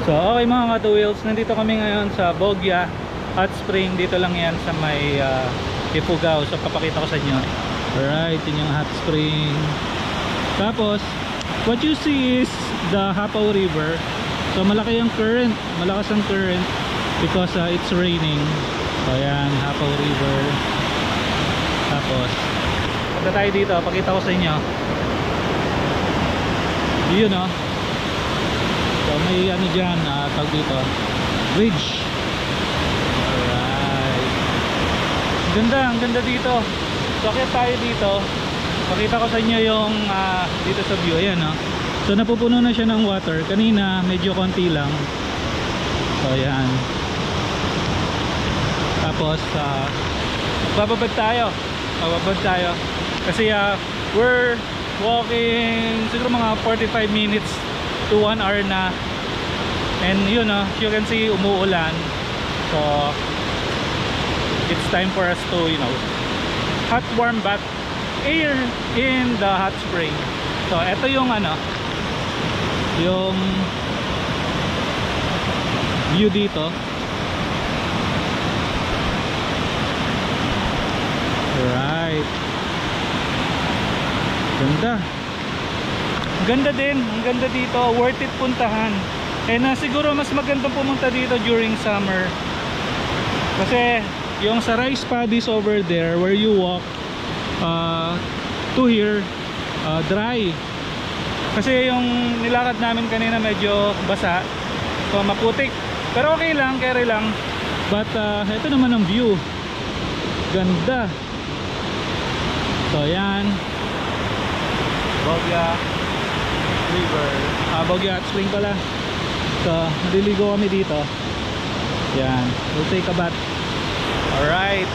So okay mga ka-2wheels, nandito kami ngayon sa Bogya Hot Spring. Dito lang yan sa may Ifugao. So papakita ko sa inyo. Alright, yun yung hot spring. Tapos what you see is the Hapaw River. So malaki yung current, malakas ang current because it's raining. So ayan, Hapaw River. Tapos punta tayo dito, pakita ko sa inyo. Yun o. So may ano dyan, tawag dito, bridge. Alright, ang ganda dito. So akit tayo dito, pakita ko sa inyo yung dito sa view. Ayan o. So napupuno na siya ng water. Kanina medyo konti lang. So ayan. Tapos bababad tayo kasi we're walking siguro mga 45 minutes to 1 hour na. And yun you can see umuulan. So it's time for us to hot warm bath air in the hot spring. So ito yung yung view dito. Right, ganda din, ang ganda dito, worth it puntahan. And siguro mas magandang pumunta dito during summer kasi yung sa rice paddies over there where you walk to here dry. Kasi yung nilakad namin kanina medyo basa, so maputik, pero okay lang, carry lang. But ito naman ang view, ganda. So yan, Bogya River, Bogya Hot Spring pala. So naliligo kami dito. Yan, we'll take a bath. Alright.